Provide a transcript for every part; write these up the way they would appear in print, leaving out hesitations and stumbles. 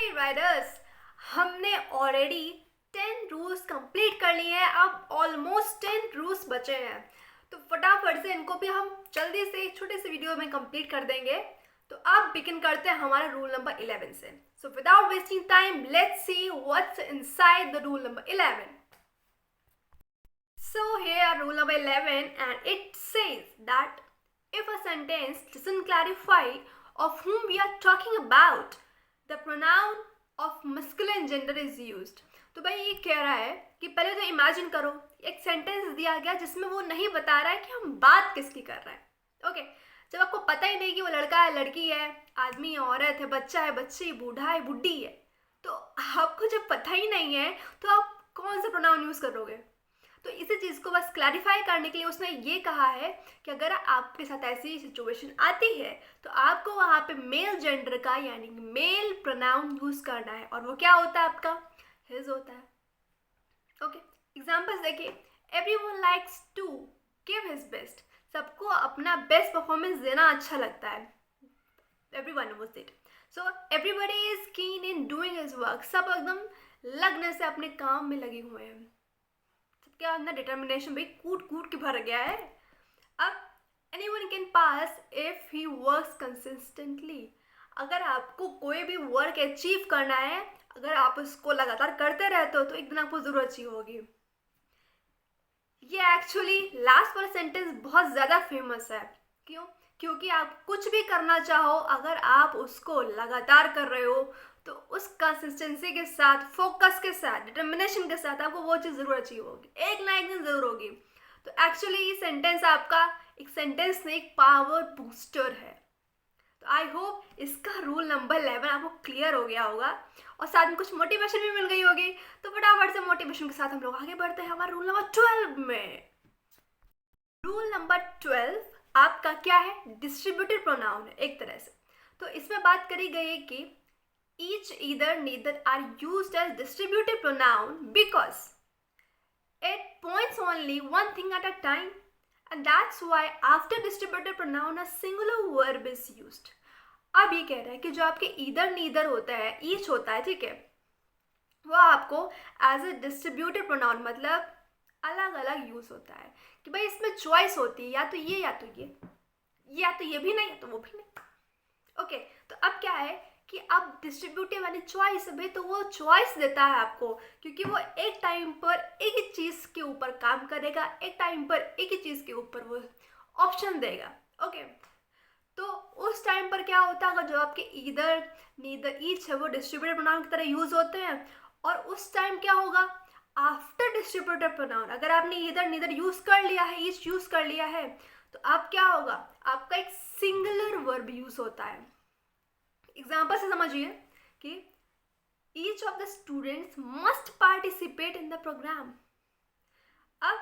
Riders, हमने already 10 rules complete कर लिए हैं। अब ऑलमोस्ट 10 रूल्स बचे हैं, तो फटाफट से इनको भी हम जल्दी से एक छोटे से वीडियो में कंप्लीट कर देंगे। तो अब बिगिन करते हैं हमारा रूल नंबर 11 से। So without wasting time, let's see what's inside the rule number 11. So here rule number 11, and it says that if a sentence doesn't clarify of whom we are talking about, the pronoun of masculine gender is used. तो भाई ये कह रहा है कि पहले तो imagine करो, एक सेंटेंस दिया गया जिसमें वो नहीं बता रहा है कि हम बात किसकी कर रहे हैं। ओके, जब आपको पता ही नहीं कि वो लड़का है, लड़की है, आदमी है, औरत है, बच्चा है, बच्ची, बूढ़ा है, बुढ़ी है, तो आपको जब पता ही नहीं है तो आप कौन सा प्रोनाउन यूज़ करोगे। तो इसी चीज़ को बस क्लैरिफाई करने के लिए उसने ये कहा है कि अगर आपके साथ ऐसी सिचुएशन आती है तो आपको वहाँ पे मेल जेंडर का यानी मेल प्रोनाउन यूज़ करना है, और वो क्या होता है आपका हिज होता है। ओके, एग्जाम्पल्स देखिए। Everyone likes to give his best, सबको अपना बेस्ट परफॉर्मेंस देना अच्छा लगता है। Everyone knows it. So everybody is keen in doing his work, सब एकदम लगने से अपने काम में लगे हुए हैं, क्या अंदर डिटर्मिनेशन भाई कूट कूट के भर गया है। अब anyone can pass if he works consistently, अगर आपको कोई भी वर्क अचीव करना है, अगर आप उसको लगातार करते रहते हो तो एक दिन आपको जरूर अचीव होगी। ये एक्चुअली लास्ट वाला सेंटेंस बहुत ज़्यादा फेमस है। क्यों? क्योंकि आप कुछ भी करना चाहो, अगर आप उसको लगातार कर रहे हो तो उस कंसिस्टेंसी के साथ, फोकस के साथ, डिटर्मिनेशन के साथ आपको वो चीज़ ज़रूर अचीव होगी, एक ना एक दिन ज़रूर होगी। तो एक्चुअली ये सेंटेंस आपका एक सेंटेंस नहीं, एक पावर बूस्टर है। तो आई होप इसका रूल नंबर 11 आपको क्लियर हो गया होगा और साथ में कुछ मोटिवेशन भी मिल गई होगी। तो फटाफट से मोटिवेशन के साथ हम लोग आगे बढ़ते हैं हमारे रूल नंबर 12 में। रूल नंबर 12 आपका क्या है? डिस्ट्रीब्यूटेड प्रोनाउन है एक तरह से। तो इसमें बात करी गई है कि each, either, neither are used as distributive pronoun because it points only one thing at a time, and that's why after distributive pronoun a singular verb is used. अब ये कह रहा है कि जो आपके either, neither होता है, each होता है, ठीक है, वो आपको एज ए डिस्ट्रीब्यूटिव प्रोनाउन मतलब अलग अलग यूज होता है कि भाई इसमें चॉइस होती है, या तो ये या तो ये, या तो ये भी नहीं, या तो वो भी नहीं। ओके, तो अब क्या है कि अब डिस्ट्रीब्यूटिव वाली चॉइस है भाई, तो वो चॉइस देता है आपको, क्योंकि वो एक टाइम पर एक ही चीज़ के ऊपर काम करेगा, एक टाइम पर एक ही चीज़ के ऊपर वो ऑप्शन देगा। ओके, तो उस टाइम पर क्या होता है, जो आपके ईदर, नीदर, ईच है वो डिस्ट्रीब्यूटिव प्रोनाउन की तरह यूज होते हैं। और उस टाइम क्या होगा, आफ्टर डिस्ट्रीब्यूटिव प्रोनाउन अगर आपने ईदर, नीदर यूज कर लिया है, ईच यूज कर लिया है, तो अब क्या होगा, आपका एक सिंगुलर वर्ब यूज होता है। एग्जाम्पल से समझिए कि each of the students must participate in the program. अब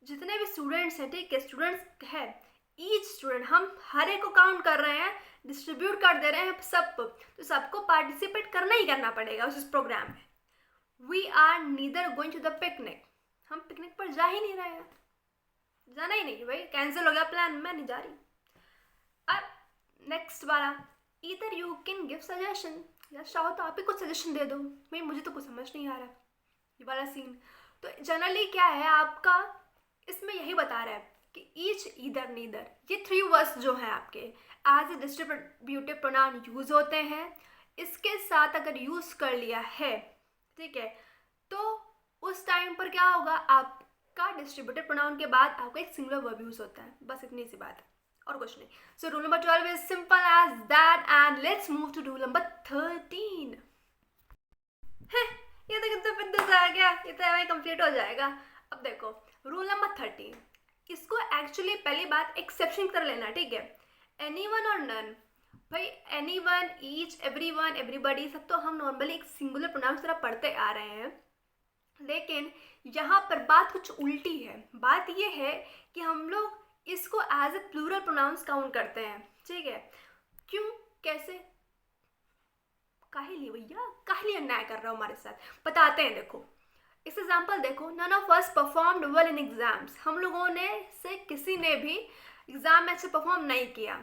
जितने भी स्टूडेंट्स हैं, ठीक है, स्टूडेंट्स है, ईच स्टूडेंट, हम हर एक को काउंट कर रहे हैं, डिस्ट्रीब्यूट कर दे रहे हैं सबको, तो सबको पार्टिसिपेट करना ही करना पड़ेगा उस प्रोग्राम में। We are neither going to the picnic, हम पिकनिक पर जा ही नहीं रहे हैं, जाना ही नहीं भाई, कैंसिल हो गया प्लान, मैं नहीं जा रही। अब नेक्स्ट वाला, either you can give suggestion, या चाहो तो आप ही कुछ सजेशन दे दो, भाई मुझे तो कुछ समझ नहीं आ रहा ये वाला सीन। तो जनरली क्या है आपका, इसमें यही बता रहा है कि ईच, ईदर, नीदर, ये 3 वर्ड्स जो हैं आपके as a distributive pronoun use होते हैं। इसके साथ अगर यूज कर लिया है, ठीक है, तो उस टाइम पर क्या होगा, आपका डिस्ट्रीब्यूटिव प्रोनाउन के बाद आपका एक सिंगुलर वर्ब यूज होता है, बस इतनी सी बात है और कुछ नहीं। So rule number 12 is simple as that, and let's move to rule number 13। ये तो कितना पिद्दू सा आ गया, ये तो हमें कंप्लीट हो जाएगा। अब देखो रूल नंबर 13, इसको एक्चुअली पहली बात एक्सेप्शन की तरह लेना, ठीक है। एनीवन और नन, भाई एनीवन, ईच, एवरीवन, एवरीबॉडी, सब तो हम नॉर्मली एक सिंगुलर प्रोनाउन की तरह पढ़ते आ रहे हैं, लेकिन यहाँ पर बात कुछ उल्टी है। बात ये है कि हम लोग इसको as a plural pronouns count करते हैं, ठीक है। क्यों, कैसे, काहे लिए भैया, काहे लिए अन्याय कर रहा हो हमारे साथ, बताते हैं। देखो इस एग्जाम्पल देखो, none of us performed well in exams, हम लोगों ने से किसी ने भी एग्जाम में अच्छे परफॉर्म नहीं किया।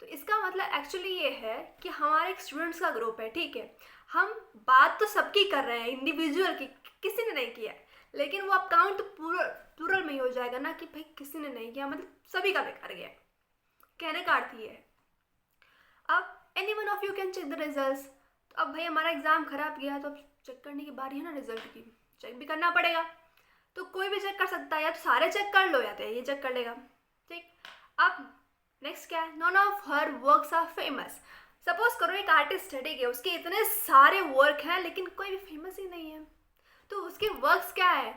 तो इसका मतलब एक्चुअली ये है कि हमारे एक स्टूडेंट्स का ग्रुप है, ठीक है, हम बात तो सबकी कर रहे हैं, इंडिविजुअल की, किसी ने नहीं किया, लेकिन वो अब काउंट प्लूरल में ही हो जाएगा ना कि भाई किसी ने नहीं किया, मतलब सभी का बेकार गया। कहने का अर्थ ये है। अब any one of you can check the result. तो अब भाई हमारा एग्जाम खराब गया तो अब चेक करने की बारी है ना रिजल्ट की, चेक भी करना पड़ेगा। तो कोई भी चेक कर सकता है, या तो सारे चेक कर लो या तो ये चेक कर लेगा, ठीक। अब नेक्स्ट क्या है, none of her works are famous. Suppose करो एक आर्टिस्ट है, ठीक है, उसके इतने सारे वर्क हैं लेकिन कोई भी फेमस ही नहीं है, तो उसके वर्क्स क्या है।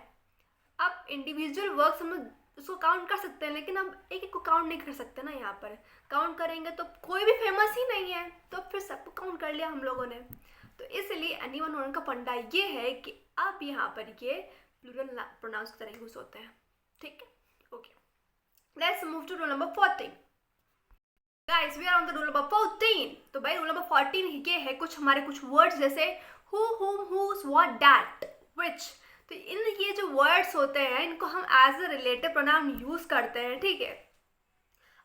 अब इंडिविजुअल वर्क्स हम उसको काउंट कर सकते हैं, लेकिन अब एक एक को काउंट नहीं कर सकते ना, यहाँ पर काउंट करेंगे तो कोई भी फेमस ही नहीं है, तो फिर सबको काउंट कर लिया हम लोगों ने। तो इसलिए एनीवन वन का फंडा ये है कि अब यहाँ पर ये प्लूरल प्रोनाउंस की तरह यूज होते हैं, ठीक है। Okay, let's move to rule number 14। Guys we are on the rule number 14। तो भाई रूल नंबर 14 ये है कुछ हमारे कुछ वर्ड्स जैसे हु, हुम, हुज, व्हाट, दैट, व्हिच। तो इन ये जो वर्ड्स होते हैं इनको हम as a relative pronoun use करते हैं, ठीक है।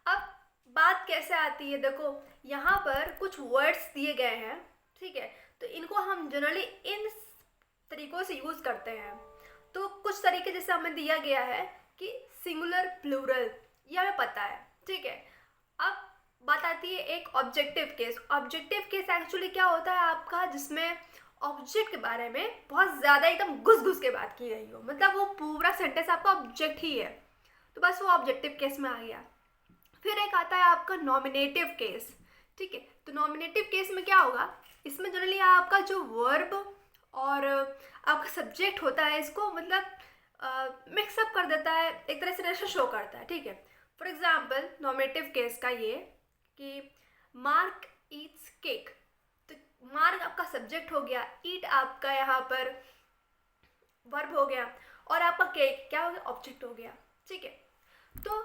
अब बात कैसे आती है, देखो यहाँ पर कुछ वर्ड्स दिए गए हैं, ठीक है, तो इनको हम जनरली इन तरीकों से यूज करते हैं। तो कुछ तरीके जैसे हमें दिया गया है कि सिंगुलर, प्लूरल, ये हमें पता है, ठीक है। अब बात आती है एक objective case. Objective case actually क्या होता है आपका, जिसमें ऑब्जेक्ट के बारे में बहुत ज़्यादा एकदम घुस घुस के बात की गई हो, मतलब वो पूरा सेंटेंस आपका ऑब्जेक्ट ही है, तो बस वो ऑब्जेक्टिव केस में आ गया। फिर एक आता है आपका नॉमिनेटिव केस, ठीक है। तो नॉमिनेटिव केस में क्या होगा, इसमें जनरली आपका जो वर्ब और आपका सब्जेक्ट होता है इसको मतलब मिक्सअप कर देता है, एक तरह से रिलेशन शो करता है, ठीक है। फॉर एग्जाम्पल नॉमिनेटिव केस का ये कि मार्क ईट्स केक, तो मार्क आपका सब्जेक्ट हो गया, ईट आपका यहाँ पर वर्ब हो गया, और आपका केक क्या हो गया, ऑब्जेक्ट हो गया, ठीक है। तो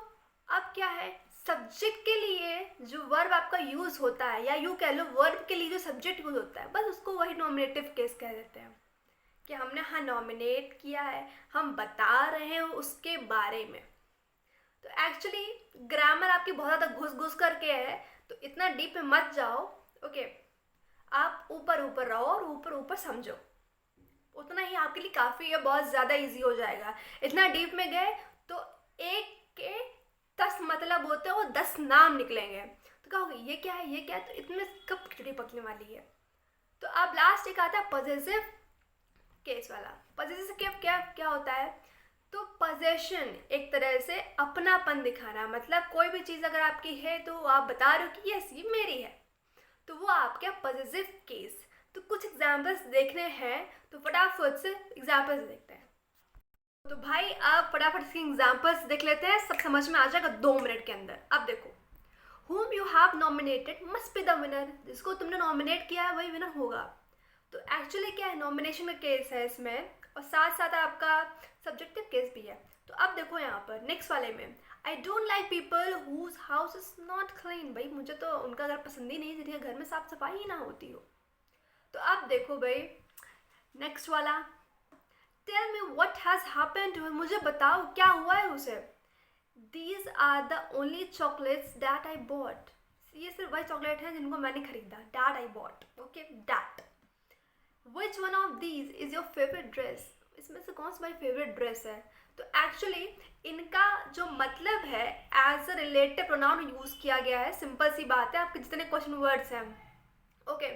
अब क्या है, सब्जेक्ट के लिए जो वर्ब आपका यूज़ होता है, या यूँ कह लो वर्ब के लिए जो सब्जेक्ट यूज़ होता है, बस उसको वही नॉमिनेटिव केस कह देते हैं कि हमने हाँ नॉमिनेट किया है, हम बता रहे हैं उसके बारे में। तो एक्चुअली ग्रामर आपकी बहुत ज़्यादा घुस घुस करके है, तो इतना डीप में मत जाओ, ओके। आप ऊपर ऊपर रहो और ऊपर ऊपर समझो, उतना ही आपके लिए काफ़ी है, बहुत ज़्यादा इजी हो जाएगा। इतना डीप में गए तो एक के 10 मतलब होते हैं, वो 10 नाम निकलेंगे, तो कहोगे ये क्या है, ये क्या है, तो इतने कब खिचड़ी पकने वाली है। तो अब लास्ट एक आता है पॉजेसिव केस वाला। पॉजेसिव केस क्या क्या होता है, तो पोजेशन एक तरह से अपनापन दिखाना, मतलब कोई भी चीज़ अगर आपकी है तो आप बता रहे हो कि यस ये मेरी है, तो वो आपका पॉजेसिव केस। तो कुछ एग्जाम्पल्स देखने हैं, तो फटाफट से एग्जाम्पल्स देखते हैं। तो भाई आप फटाफट से एग्जाम्पल्स देख लेते हैं, सब समझ में आ जाएगा 2 मिनट के अंदर। अब देखो, whom you have nominated must be the winner, जिसको तुमने नॉमिनेट किया है वही विनर होगा। तो एक्चुअली क्या है, नॉमिनेशन का केस है इसमें, और साथ साथ आपका सब्जेक्टिव केस भी है। तो अब देखो यहाँ पर नेक्स्ट वाले में, I don't like people whose house is not clean. भाई मुझे तो उनका घर पसंद ही नहीं जिनके घर में साफ सफाई ही ना होती हो। तो अब देखो भाई नेक्स्ट वाला, tell me what has happened to, मुझे बताओ क्या हुआ है उसे। These are the only chocolates that I bought, ये सिर्फ वही चॉकलेट हैं जिनको मैंने खरीदा, that I bought, okay that. Which one of these is your favourite dress, इसमें से कौन सी भाई फेवरेट ड्रेस है। तो एक्चुअली इनका जो मतलब है as a relative pronoun use किया गया है, सिंपल सी बात है, आपके जितने क्वेश्चन वर्ड्स हैं, ओके,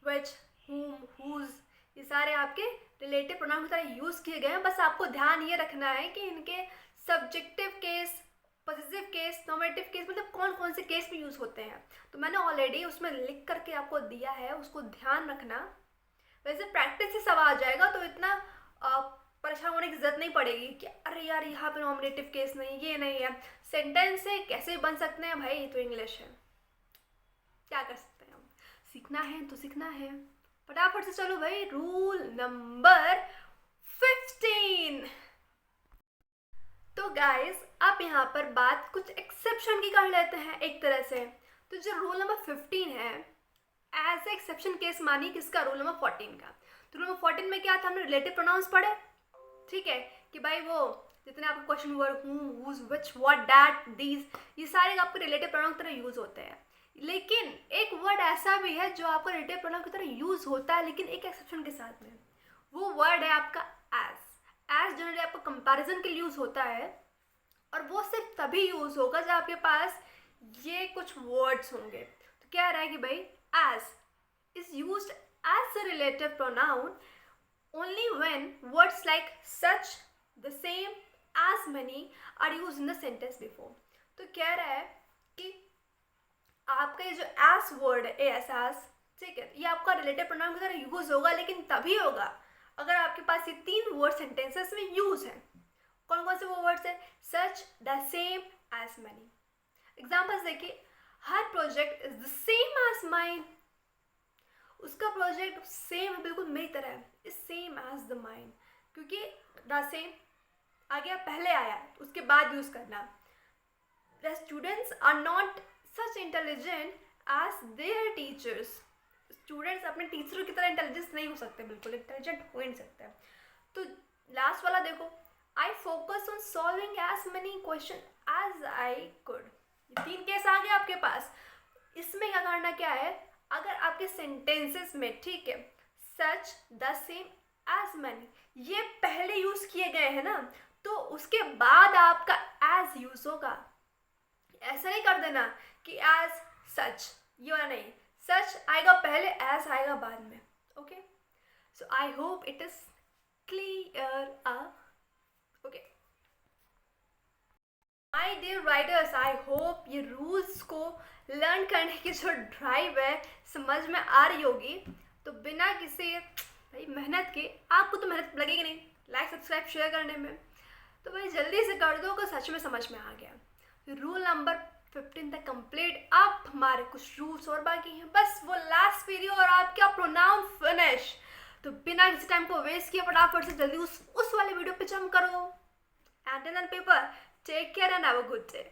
विच, whom, whose, ये सारे आपके रिलेटिव प्रोनाउन की तरह यूज़ किए गए हैं। बस आपको ध्यान ये रखना है कि इनके subjective case, positive case, nominative case, मतलब कौन कौन से केस में यूज़ होते हैं। तो मैंने ऑलरेडी उसमें लिख करके आपको दिया है, उसको ध्यान रखना। वैसे प्रैक्टिस से सब आ जाएगा, तो इतना परेशान होने की ज़रूरत नहीं पड़ेगी कि अरे यार यहाँ पे नॉमिनेटिव केस नहीं, ये नहीं है, सेंटेंस से कैसे बन सकते हैं भाई, तो इंग्लिश है, क्या कर सकते हैं हम, सीखना है तो सीखना है। फटाफट से चलो भाई, रूल नंबर 15। तो गाइस आप यहाँ पर बात कुछ एक्सेप्शन की कर लेते हैं एक तरह से। तो जो रूल नंबर 15 है, एज ए एक्सेप्शन केस मानी किसका, रूल नंबर 14 का। तो रूल नंबर 14 में क्या था, हमने रिलेटिव प्रोनाउंस पढ़े, ठीक है, कि भाई वो जितने आपके question word who, whose, which, what, that, these, ये सारे आपके रिलेटिव प्रोनाउन की तरह यूज होते हैं। लेकिन एक वर्ड ऐसा भी है जो आपका रिलेटिव प्रोनाउन की तरह यूज होता है, लेकिन एक एक्सेप्शन के साथ में। वो वर्ड है आपका एज जनरली आपका कंपैरिजन के लिए यूज होता है, और वो सिर्फ तभी यूज होगा जब आपके पास ये कुछ वर्ड्स होंगे। तो क्या रहा है कि भाई as is used as a relative pronoun only when words like such, the same, as many are used in the sentence before। तो कह रहा है कि आपका ये जो as वर्ड है as, ठीक है, ये आपका रिलेटिव प्रोनाउन की तरह यूज होगा, लेकिन तभी होगा अगर आपके पास ये 3 वर्ड सेंटेंसेस में यूज है। कौन कौन से वो वर्ड्स है? Such, the same, as money. Examples देखिए, हर project is the same as mine. उसका प्रोजेक्ट सेम है, बिल्कुल मेरी तरह है, is same as the mine, क्योंकि द सेम आ गया, पहले आया, उसके बाद यूज करना। The students are not such intelligent as their teachers. Students अपने टीचरों की तरह इंटेलिजेंस नहीं हो सकते, बिल्कुल इंटेलिजेंट हो ही नहीं सकते। तो लास्ट वाला देखो, I focus on solving as many question as I could. ये 3 केस आ गए आपके पास। इसमें क्या करना क्या है, अगर आपके सेंटेंसेस में, ठीक है, such, the same, as many ये पहले यूज किए गए हैं ना, तो उसके बाद आपका एज यूज होगा। ऐसा नहीं कर देना कि एज सच, ये वाला नहीं, सच आएगा पहले, एज आएगा बाद में। Okay, so I hope it is clear. Okay my dear riders, I hope ये रूल्स को लर्न करने की जो ड्राइव है समझ में आ रही होगी। तो बिना किसी भाई मेहनत के, आपको तो मेहनत लगेगी नहीं लाइक सब्सक्राइब शेयर करने में, तो भाई जल्दी से कर दो अगर सच में समझ में आ गया। रूल नंबर 15 तक कंप्लीट। अब हमारे कुछ रूल्स और बाकी हैं, बस वो लास्ट वीडियो और आपका प्रोनाउन फिनिश। तो बिना किसी टाइम को वेस्ट किए फटाफट से जल्दी उस वाले वीडियो पे जंप करो। And pen and paper, take care and have a good day.